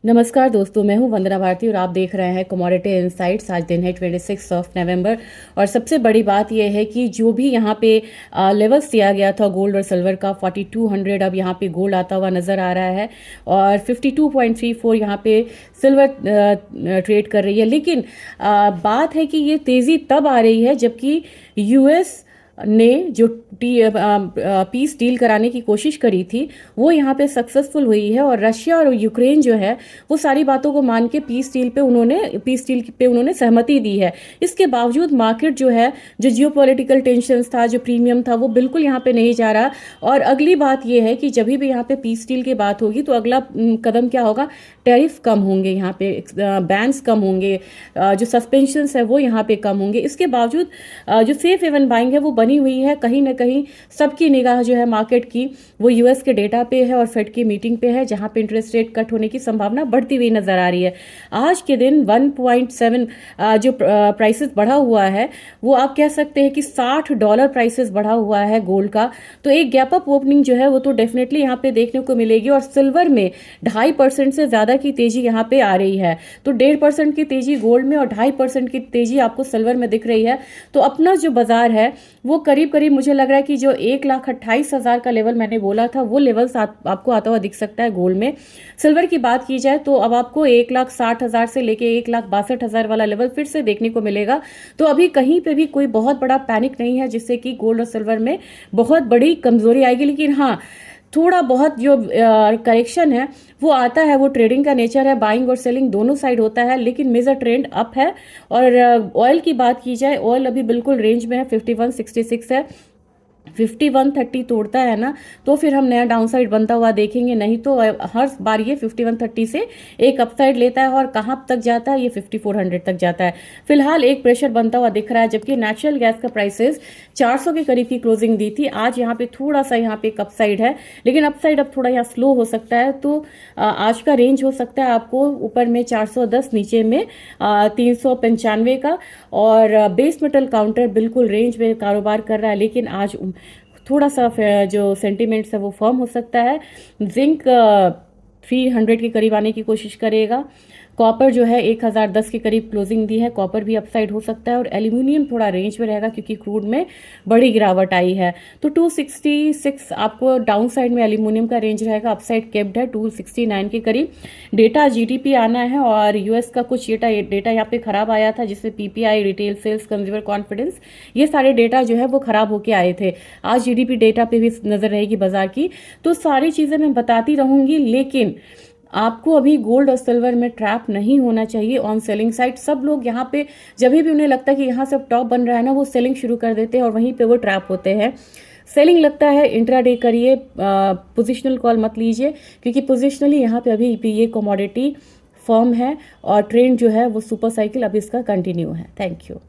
नमस्कार दोस्तों, मैं हूं वंदना भारती और आप देख रहे हैं कमोडिटी इनसाइट्स। आज दिन है 26 नवंबर और सबसे बड़ी बात यह है कि जो भी यहां पे लेवल्स दिया गया था गोल्ड और सिल्वर का 4200, अब यहां पे गोल्ड आता हुआ नज़र आ रहा है और 52.34 यहां पे सिल्वर ट्रेड कर रही है। लेकिन बात है कि ये तेज़ी तब आ रही है जबकि यूएस ने जो पीस डील कराने की कोशिश करी थी वो यहाँ पे सक्सेसफुल हुई है और रशिया और यूक्रेन जो है वो सारी बातों को मान के पीस डील पे उन्होंने सहमति दी है। इसके बावजूद मार्केट जो है, जो जियोपॉलिटिकल टेंशंस था, जो प्रीमियम था, वो बिल्कुल यहाँ पे नहीं जा रहा। और अगली बात ये है कि जब भी यहाँ पे पीस डील की बात होगी तो अगला कदम क्या होगा, टैरिफ कम होंगे, यहाँ पे बैन्स कम होंगे, जो सस्पेंशंस है वो यहाँ पे कम होंगे। इसके बावजूद जो सेफ हेवन बाइंग है वो बनी हुई है। कहीं ना कहीं सबकी निगाह जो है मार्केट की वो यूएस के डेटा पे है और फेड की मीटिंग पे है, जहां पे इंटरेस्ट रेट कट होने की संभावना बढ़ती हुई नजर आ रही है। आज के दिन 1.7 जो प्राइसेस बढ़ा हुआ है वो आप कह सकते हैं कि $60 प्राइसेस बढ़ा हुआ है गोल्ड का। तो एक गैप अप ओपनिंग जो है वो तो डेफिनेटली यहाँ पे देखने को मिलेगी। और सिल्वर में 2.5% से ज्यादा की तेजी यहाँ पे आ रही है। तो 1.5% की तेजी गोल्ड में और 2.5% की तेजी आपको सिल्वर में दिख रही है। तो अपना जो बाजार है वो करीब करीब मुझे लग रहा है कि जो 1,28,000 का लेवल मैंने बोला था वो लेवल आपको आता हुआ दिख सकता है गोल्ड में। सिल्वर की बात की जाए तो अब आपको 1,60,000 से लेके 1,62,000 वाला लेवल फिर से देखने को मिलेगा। तो अभी कहीं पे भी कोई बहुत बड़ा पैनिक नहीं है जिससे कि गोल्ड और सिल्वर में बहुत बड़ी कमजोरी आएगी। लेकिन हाँ, थोड़ा बहुत जो करेक्शन है वो आता है, वो ट्रेडिंग का नेचर है, बाइंग और सेलिंग दोनों साइड होता है, लेकिन मेजर ट्रेंड अप है। और ऑयल की बात की जाए, ऑयल अभी बिल्कुल रेंज में है, 5166 है। 5130 तोड़ता है ना तो फिर हम नया डाउनसाइड बनता हुआ देखेंगे, नहीं तो हर बार ये 5130 से एक अपसाइड लेता है और कहां तक जाता है, ये 5400 तक जाता है। फिलहाल एक प्रेशर बनता हुआ दिख रहा है, जबकि नेचुरल गैस का प्राइसेस 400 के करीब की क्लोजिंग दी थी। आज यहाँ पे थोड़ा सा यहाँ पे एक अपसाइड है, लेकिन अपसाइड अब थोड़ा यहाँ स्लो हो सकता है। तो आज का रेंज हो सकता है आपको ऊपर में 410, नीचे में 395 का। और बेस मेटल काउंटर बिल्कुल रेंज में कारोबार कर रहा है, लेकिन आज थोड़ा सा जो सेंटीमेंट्स है वो फर्म हो सकता है। जिंक 300 के करीब आने की कोशिश करेगा। कॉपर जो है 1010 के करीब क्लोजिंग दी है, कॉपर भी अपसाइड हो सकता है। और एल्यूमिनियम थोड़ा रेंज में रहेगा क्योंकि क्रूड में बड़ी गिरावट आई है। तो 266 आपको डाउन साइड में एल्यूमिनियम का रेंज रहेगा, अपसाइड केप्ड है 269 के करीब। डेटा जीडीपी आना है और यूएस का कुछ डेटा यहाँ पे खराब आया था, जिसमें PPI, retail sales, consumer confidence, ये सारे डेटा जो है वो खराब होके आए थे। आज जीडीपी डेटा पे भी नजर रहेगी बाजार की। तो सारी चीजें मैं बताती रहूंगी, लेकिन आपको अभी गोल्ड और सिल्वर में ट्रैप नहीं होना चाहिए ऑन सेलिंग साइड। सब लोग यहाँ पे जब भी उन्हें लगता है कि यहाँ से टॉप बन रहा है ना, वो सेलिंग शुरू कर देते हैं और वहीं पे वो ट्रैप होते हैं। सेलिंग लगता है इंट्राडे करिए, पोजिशनल कॉल मत लीजिए, क्योंकि पोजिशनली यहाँ पे अभी ये कमोडिटी फर्म है और ट्रेंड जो है वो सुपर साइकिल अभी इसका कंटिन्यू है। Thank you.